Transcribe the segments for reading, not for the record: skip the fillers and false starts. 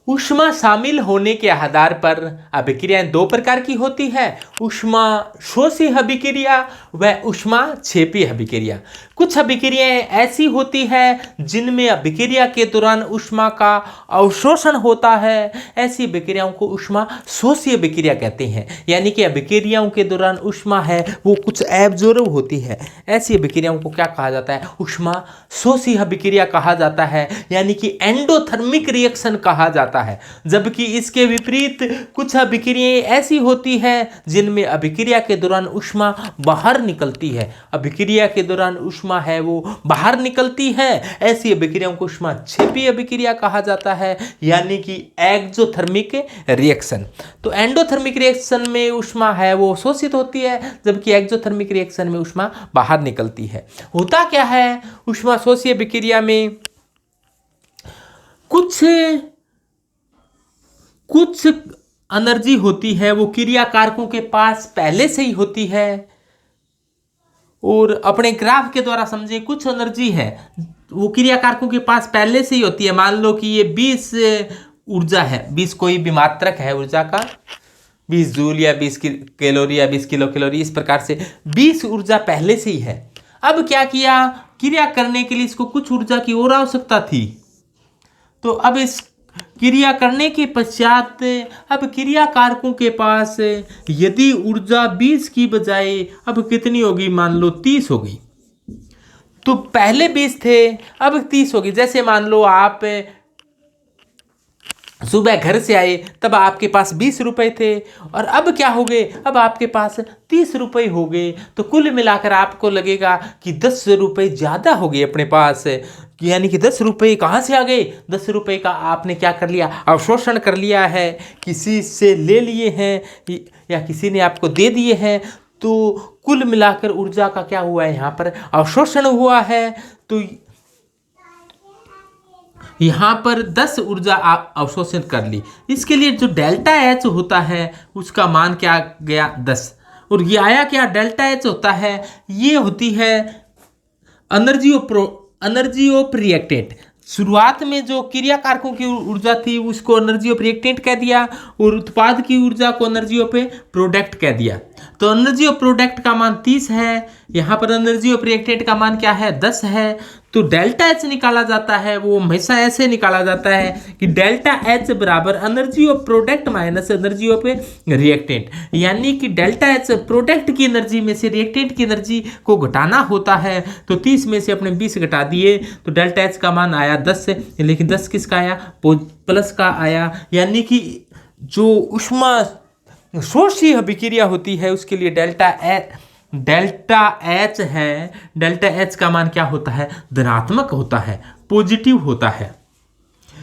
ऊष्मा शामिल होने के आधार पर अभिक्रियाएं दो प्रकार की होती है, ऊष्मा शोषी अभिक्रिया व ऊष्मा छेपी अभिक्रिया। कुछ अभिक्रियाएं ऐसी होती है जिनमें अभिक्रिया के दौरान ऊष्मा का अवशोषण होता है, ऐसी अभिक्रियाओं को ऊष्मा शोषी अभिक्रिया कहते हैं। यानी कि अभिक्रियाओं के दौरान ऊष्मा है वो कुछ एब्जॉर्ब होती है, ऐसी अभिक्रियाओं को क्या कहा जाता है, ऊष्मा शोषी अभिक्रिया कहा जाता है, यानी कि एंडोथर्मिक रिएक्शन कहा जाता है। जबकि इसके विपरीत कुछ अभिक्रियाएं ऐसी होती है जिनमें अभिक्रिया के दौरान ऊष्मा बाहर निकलती है, अभिक्रिया के दौरान ऊष्मा है वो बाहर निकलती है, ऐसी अभिक्रियाओं को ऊष्मा छेपी अभिक्रिया कहा जाता है, यानी कि एक्सोथर्मिक रिएक्शन। तो एंडोथर्मिक रिएक्शन में ऊष्मा है वो शोषित होती है, जबकि एक्सोथर्मिक रिएक्शन में ऊष्मा बाहर निकलती है। होता क्या है ऊष्मा शोषी अभिक्रिया में, कुछ एनर्जी होती है वो क्रिया कारकों के पास पहले से ही होती है, और अपने ग्राफ के द्वारा समझे कुछ एनर्जी है वो क्रिया कारकों के पास पहले से ही होती है। मान लो कि ये 20 ऊर्जा है, 20 कोई भी मात्रक है ऊर्जा का, 20 जूल या 20 कैलोरी या 20 किलो कैलोरी, इस प्रकार से 20 ऊर्जा पहले से ही है। अब क्या किया, क्रिया करने के लिए इसको कुछ ऊर्जा की और आवश्यकता थी, तो अब इस क्रिया करने के पश्चात अब क्रिया कारकों के पास यदि ऊर्जा 20 की बजाय अब कितनी होगी, मान लो 30 होगी, तो पहले 20 थे अब 30 होगी। जैसे मान लो आप सुबह घर से आए तब आपके पास 20 रुपए थे और अब क्या हो गए, अब आपके पास 30 रुपए हो गए, तो कुल मिलाकर आपको लगेगा कि 10 रुपए ज़्यादा हो गए अपने पास, यानी कि 10 रुपए कहाँ से आ गए, 10 रुपए का आपने क्या कर लिया, अवशोषण कर लिया है, किसी से ले लिए हैं या किसी ने आपको दे दिए हैं, तो कुल मिलाकर ऊर्जा का क्या हुआ है, यहाँ पर अवशोषण हुआ है। तो यहाँ पर 10 ऊर्जा आप अवशोषण कर ली, इसके लिए जो डेल्टा एच होता है उसका मान क्या गया 10, और ये आया क्या, डेल्टा एच होता है, ये होती है एनर्जी ऑफ रिएक्टेंट। शुरुआत में जो क्रिया कारकों की ऊर्जा थी उसको एनर्जी ऑफ रिएक्टेंट कह दिया, और उत्पाद की ऊर्जा को एनर्जी ऑफ प्रोडक्ट कह दिया। तो एनर्जी ऑफ प्रोडक्ट का मान 30 है, यहाँ पर एनर्जी ऑफ रिएक्टेंट का मान क्या है, 10 है। तो डेल्टा एच निकाला जाता है, वो हमेशा ऐसे निकाला जाता है कि डेल्टा एच बराबर energy of product minus energy of reactant, यानी कि डेल्टा एच प्रोडक्ट की एनर्जी में से रिएक्टेंट की एनर्जी को घटाना होता है। तो 30 में से अपने 20 घटा दिए तो डेल्टा एच का मान आया 10 से, लेकिन 10 किसका आया, प्लस का आया, यानी कि जो ऊष्मा शोषी अभिक्रिया होती है उसके लिए डेल्टा एच है, डेल्टा एच का मान क्या होता है, धनात्मक होता है, पॉजिटिव होता है।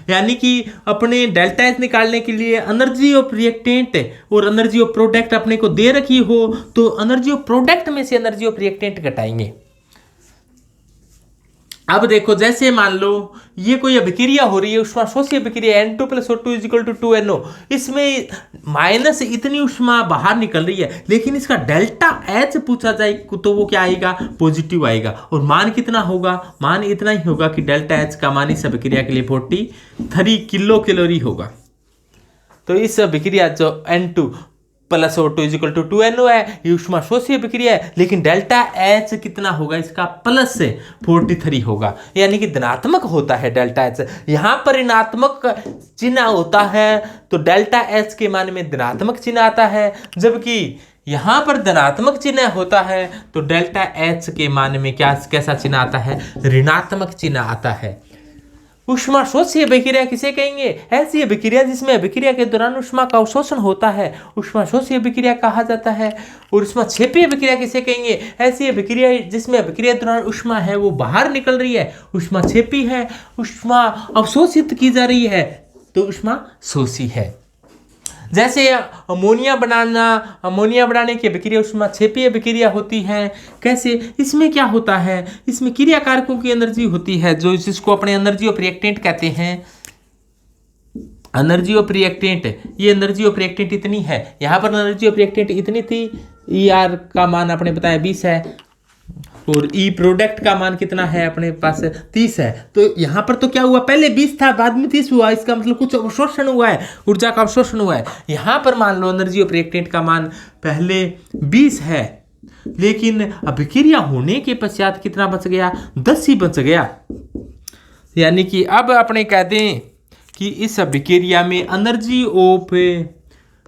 यानी कि अपने डेल्टा एच निकालने के लिए एनर्जी ऑफ रिएक्टेंट और एनर्जी ऑफ प्रोडक्ट अपने को दे रखी हो तो एनर्जी ऑफ प्रोडक्ट में से एनर्जी ऑफ रिएक्टेंट घटाएंगे। अब देखो जैसे मान लो ये कोई अभिक्रिया हो रही है, ऊष्मा शोषी अभिक्रिया N2 + O2 = 2NO, इसमें माइनस इतनी ऊष्मा बाहर निकल रही है, लेकिन इसका डेल्टा एच पूछा जाए तो वो क्या आएगा, पॉजिटिव आएगा, और मान कितना होगा, मान इतना ही होगा कि डेल्टा एच का मान इस अभिक्रिया के लिए 43 किलो कैलोरी होगा। तो इस अभिक्रिया जो N2 + O2 = 2NO है, ये ऊष्मा शोषी अभिक्रिया है, लेकिन डेल्टा एच कितना होगा इसका, प्लस 43 होगा, यानी कि धनात्मक होता है डेल्टा एच। यहाँ पर ऋणात्मक चिन्ह होता है तो डेल्टा एच के मान में धनात्मक चिन्ह आता है, जबकि यहाँ पर धनात्मक चिन्ह होता है तो डेल्टा एच के मान में कैसा चिन्ह आता है, ऋणात्मक चिन्ह आता है। ऊष्मा शोषी अभिक्रिया किसे कहेंगे, ऐसी अभिक्रिया जिसमें अभिक्रिया के दौरान ऊष्मा का अवशोषण होता है, ऊष्मा शोषी अभिक्रिया कहा जाता है। और ऊष्मा छेपी अभिक्रिया किसे कहेंगे, ऐसी अभिक्रिया जिसमें अभिक्रिया के दौरान ऊष्मा है वो बाहर निकल रही है, ऊष्मा छेपी है। ऊष्मा अवशोषित की जा रही है तो ऊष्मा शोषी है। जैसे अमोनिया बनाने की अभिक्रिया ऊष्मा छेपी अभिक्रिया होती है। कैसे, इसमें क्या होता है, इसमें क्रिया कारकों की एनर्जी होती है जो जिसको अपने एनर्जी ऑफ रिएक्टेंट कहते हैं। एनर्जी ऑफ रिएक्टेंट, ये एनर्जी ऑफ रिएक्टेंट इतनी है, यहाँ पर एनर्जी ऑफ रिएक्टेंट इतनी थी, ER का मान आपने बताया 20 है, और ई प्रोडक्ट का मान कितना है अपने पास 30 है। तो यहाँ पर तो क्या हुआ, पहले 20 था बाद में 30 हुआ, इसका मतलब कुछ अवशोषण हुआ है, ऊर्जा का अवशोषण हुआ है। यहाँ पर मान लो एनर्जी ऑफ रिएक्टेंट का मान पहले 20 है, लेकिन अभिक्रिया होने के पश्चात कितना बच गया, 10 ही बच गया। यानी कि अब अपने कहते हैं कि इस अभिक्रिया में एनर्जी ऑफ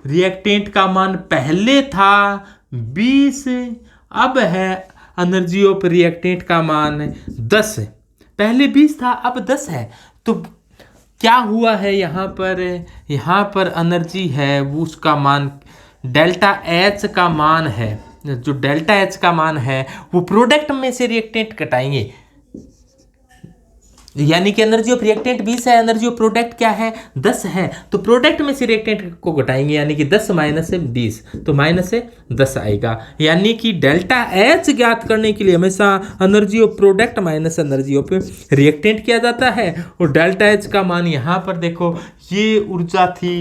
रिएक्टेंट का मान पहले था 20, अब है एनर्जी ऑफ रिएक्टेंट का मान 10। पहले 20 था अब 10 है। तो क्या हुआ है यहाँ पर एनर्जी है वो उसका मान डेल्टा एच का मान है, जो डेल्टा एच का मान है वो प्रोडक्ट में से रिएक्टेंट घटाएंगे। यानी कि एनर्जी ऑफ रिएक्टेंट 20 है, एनर्जी ऑफ प्रोडक्ट क्या है 10 है, तो प्रोडक्ट में से रिएक्टेंट को घटाएंगे, यानी कि 10 माइनस से 20, तो माइनस से 10 आएगा। यानी कि डेल्टा एच ज्ञात करने के लिए हमेशा energy of product minus energy of reactant किया जाता है। और डेल्टा एच का मान यहाँ पर देखो, ये ऊर्जा थी,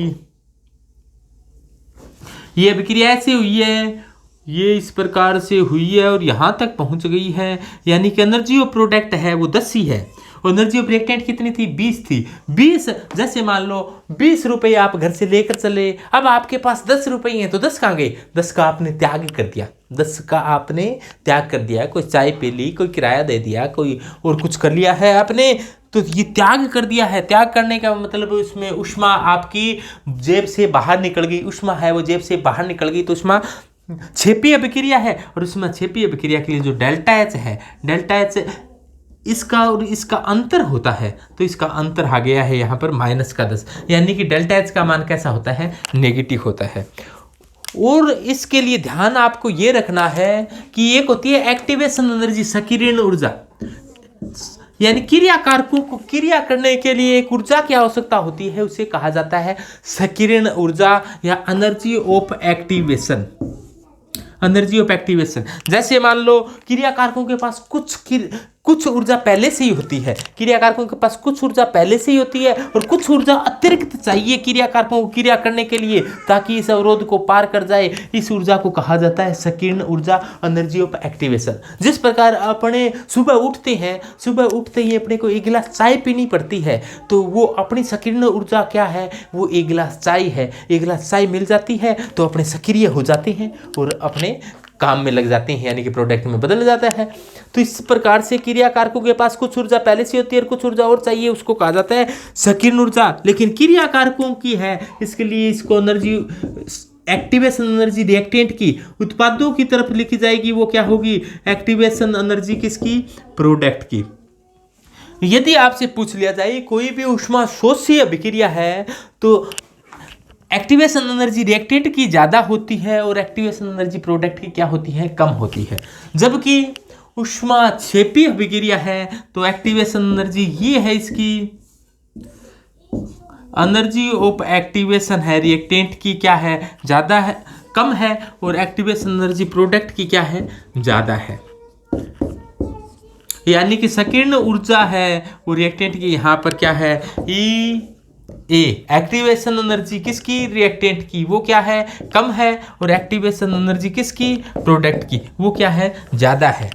ये अभिक्रिया ऐसे हुई है, ये इस प्रकार से हुई है और यहाँ तक पहुँच गई है। यानी कि एनर्जी ऑफ प्रोडक्ट है वो 10 ही है, एनर्जी ऑफ रिएक्टेंट कितनी थी 20 थी। 20 जैसे मान लो 20 रुपये आप घर से लेकर चले, अब आपके पास 10 रुपये हैं, तो 10 कहाँ गए, 10 का आपने त्याग कर दिया, 10 का आपने त्याग कर दिया। कोई चाय पी ली, कोई किराया दे दिया, कोई और कुछ कर लिया है आपने, तो ये त्याग कर दिया है। त्याग करने का मतलब उसमें ऊष्मा आपकी जेब से बाहर निकल गई, ऊष्मा है वो जेब से बाहर निकल गई, तो ऊष्मा क्षेपीय अभिक्रिया है। और उसमें क्षेपीय अभिक्रिया के लिए जो डेल्टा एच है, डेल्टा एच इसका और इसका अंतर होता है, तो इसका अंतर आ गया है यहाँ पर माइनस का 10। यानी कि डेल्टा एच का मान कैसा होता है, नेगेटिव होता है। और इसके लिए ध्यान आपको ये रखना है कि एक होती है एक्टिवेशन एनर्जी, सक्रियण ऊर्जा, यानी क्रिया कारकों को क्रिया करने के लिए एक ऊर्जा की आवश्यकता होती है, उसे कहा जाता है सक्रियण ऊर्जा या energy of activation, energy of activation. जैसे मान लो क्रिया कारकों के पास कुछ ऊर्जा पहले से ही होती है, क्रिया कारकों के पास कुछ ऊर्जा पहले से ही होती है और कुछ ऊर्जा अतिरिक्त चाहिए क्रिया कारकों को क्रिया करने के लिए, ताकि इस अवरोध को पार कर जाए। इस ऊर्जा को कहा जाता है सक्रियण ऊर्जा, एनर्जी ऑफ एक्टिवेशन। जिस प्रकार अपने सुबह उठते हैं, सुबह उठते ही अपने को एक गिलास चाय पीनी पड़ती है, तो वो अपनी सक्रियण ऊर्जा क्या है, वो एक गिलास चाय है। एक गिलास चाय मिल जाती है तो अपने सक्रिय हो जाते हैं और अपने काम में लग जाते हैं, यानी कि प्रोडक्ट में बदल जाता है। तो इस प्रकार से क्रिया कारकों के पास कुछ ऊर्जा पहले से होती है और कुछ ऊर्जा और चाहिए, उसको कहा जाता है सक्रियण ऊर्जा। लेकिन क्रिया कारकों की है, इसके लिए इसको एनर्जी एक्टिवेशन एनर्जी रिएक्टेंट की उत्पादों की तरफ लिखी जाएगी, वो क्या होगी, एक्टिवेशन एनर्जी किसकी, प्रोडक्ट की। यदि आपसे पूछ लिया जाए कोई भी ऊष्मा शोषी अभिक्रिया है तो एक्टिवेशन एनर्जी रिएक्टेंट की ज़्यादा होती है और एक्टिवेशन एनर्जी प्रोडक्ट की क्या होती है, कम होती है। जबकि ऊष्मा क्षेपीय अभिक्रिया है तो एक्टिवेशन एनर्जी ये है इसकी, एनर्जी ऑफ एक्टिवेशन है रिएक्टेंट की क्या है, ज़्यादा है, कम है, और एक्टिवेशन एनर्जी प्रोडक्ट की क्या है, ज़्यादा है। यानी कि सक्रियण ऊर्जा है वो रिएक्टेंट की यहाँ पर क्या है, एक्टिवेशन एनर्जी किसकी, रिएक्टेंट की, वो क्या है, कम है, और एक्टिवेशन एनर्जी किसकी, प्रोडक्ट की, वो क्या है, ज्यादा है।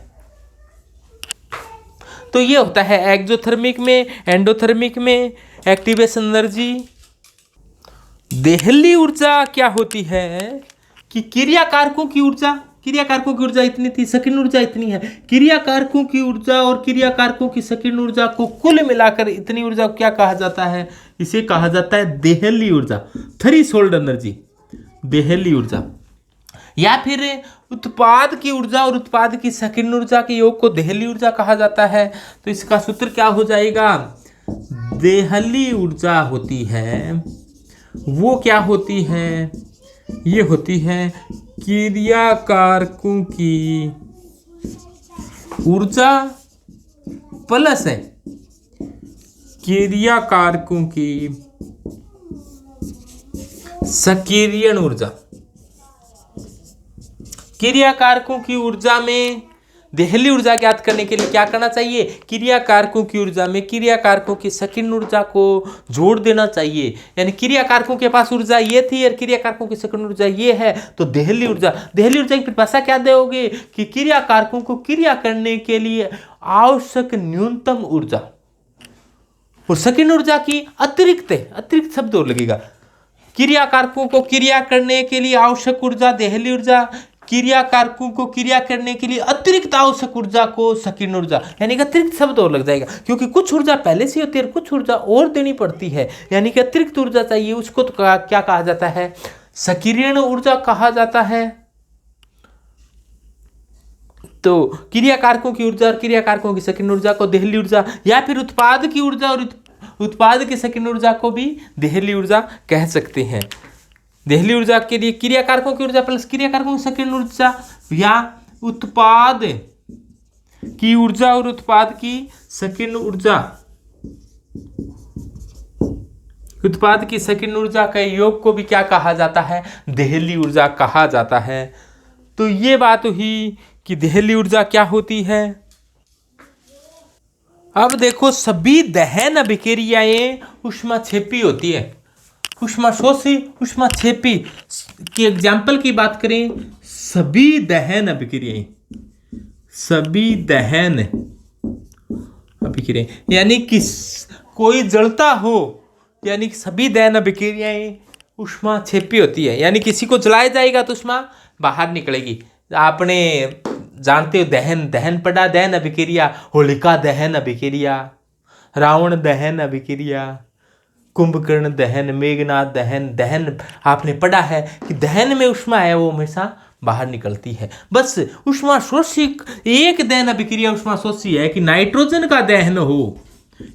तो ये होता है एक्सोथर्मिक में। एंडोथर्मिक में एक्टिवेशन एनर्जी, देहली ऊर्जा क्या होती है कि क्रिया कारकों की ऊर्जा इतनी थी, सक्रियण ऊर्जा इतनी है। क्रिया कारकों की ऊर्जा और क्रिया कारकों की सक्रियण ऊर्जा को कुल मिलाकर इतनी ऊर्जा को क्या कहा जाता है, इसे कहा जाता है देहली ऊर्जा, थ्रेशोल्ड एनर्जी, देहली ऊर्जा। या फिर उत्पाद की ऊर्जा और उत्पाद की सक्रियण ऊर्जा के योग को देहली ऊर्जा कहा जाता है। तो इसका सूत्र क्या हो जाएगा, देहली ऊर्जा होती है वो क्या होती है, ये होती है क्रिया कारकों की ऊर्जा प्लस है क्रिया कारकों की सक्रियण ऊर्जा। क्रिया कारकों की ऊर्जा में देहली ऊर्जा ज्ञात करने के लिए क्या करना चाहिए, क्रिया कारकों की ऊर्जा में क्रिया कारकों की सेकंड ऊर्जा को जोड़ देना चाहिए। यानी क्रिया कारकों के पास ऊर्जा ये थी और क्रिया कारकों की सेकंड ऊर्जा ये है, तो देहली ऊर्जा की परिभाषा क्या दोगे कि क्रिया कारकों को क्रिया करने के लिए आवश्यक न्यूनतम ऊर्जा और सेकंड ऊर्जा की अतिरिक्त शब्द और लगेगा। क्रिया कारकों को क्रिया करने के लिए आवश्यक ऊर्जा देहली ऊर्जा, क्रिया कारकों को क्रिया करने के लिए अतिरिक्त आवश्यक ऊर्जा को सेकंड ऊर्जा, यानी कि अतिरिक्त शब्द और लग जाएगा, क्योंकि कुछ ऊर्जा पहले से होती है और कुछ ऊर्जा और देनी पड़ती है, यानी कि अतिरिक्त ऊर्जा चाहिए, उसको तो क्या कहा जाता है, सक्रियण ऊर्जा कहा जाता है। तो क्रिया कारकों की ऊर्जा और क्रिया कारकों की सेकंड ऊर्जा को देहली ऊर्जा, या फिर उत्पाद की ऊर्जा और उत्पाद की सेकंड ऊर्जा को भी देहली ऊर्जा कह सकते हैं। देहली ऊर्जा के लिए क्रिया कारकों की ऊर्जा प्लस क्रिया कारकों की सेकंड ऊर्जा, या उत्पाद की ऊर्जा और उत्पाद की सेकंड ऊर्जा, उत्पाद की सेकंड ऊर्जा का योग को भी क्या कहा जाता है, देहली ऊर्जा कहा जाता है। तो ये बात हुई कि देहली ऊर्जा क्या होती है। अब देखो, सभी दहन अभिक्रियाएं ऊष्माक्षेपी होती है। ऊष्माशोषी ऊष्माक्षेपी की एग्जाम्पल की बात करें, सभी दहन अभिक्रियाएं यानी कि कोई जलता हो, यानी कि सभी दहन अभिक्रियाएं ऊष्माक्षेपी होती है, यानी किसी को जलाया जाएगा तो ऊष्मा बाहर निकलेगी। आपने जानते हो दहन पड़ा, दहन अभिक्रिया, होलिका दहन अभिक्रिया, रावण दहन अभिक्रिया, कुंभकर्ण दहन, मेघनाथ दहन आपने पढ़ा है कि दहन में ऊष्मा है वो हमेशा बाहर निकलती है। बस ऊष्माशोषी एक दहन अभिक्रिया ऊष्माशोषी है कि नाइट्रोजन का दहन हो,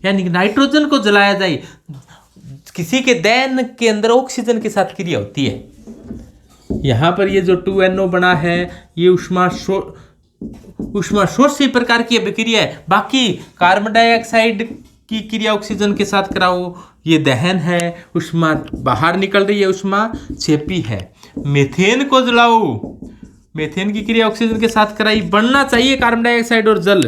यानी कि नाइट्रोजन को जलाया जाए। किसी के दहन के अंदर ऑक्सीजन के साथ क्रिया होती है। यहाँ पर ये जो 2NO बना है ये ऊष्माशोषी प्रकार की अभिक्रिया है। बाकी कार्बन डाइऑक्साइड की क्रिया ऑक्सीजन के साथ कराओ, ये दहन है, ऊष्मा बाहर निकल रही है, ऊष्माक्षेपी है। मीथेन को जलाओ, मीथेन की क्रिया ऑक्सीजन के साथ कराई, बनना चाहिए कार्बन डाइऑक्साइड और जल,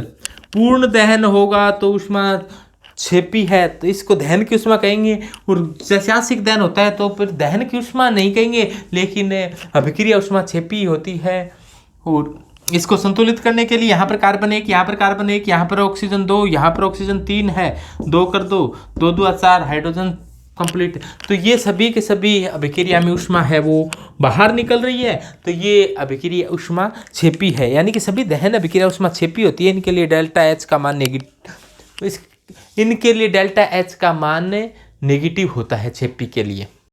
पूर्ण दहन होगा तो ऊष्माक्षेपी है, तो इसको दहन की ऊष्मा कहेंगे। और जैसे आंशिक दहन होता है तो फिर दहन की ऊष्मा नहीं कहेंगे, लेकिन अभिक्रिया ऊष्माक्षेपी होती है। और इसको संतुलित करने के लिए यहाँ पर कार्बन 1, यहाँ पर कार्बन 1, यहाँ पर ऑक्सीजन 2, यहाँ पर ऑक्सीजन 3 है, 2 कर दो, 2 2 4, हाइड्रोजन कंप्लीट। तो ये सभी के सभी अभिक्रिया में ऊष्मा है वो बाहर निकल रही है, तो ये अभिक्रिया ऊष्माक्षेपी है, यानी कि सभी दहन अभिक्रिया ऊष्माक्षेपी होती है। इनके लिए डेल्टा एच का मान नेगेटिव, इनके लिए डेल्टा एच का मान नेगेटिव होता है क्षेपी के लिए।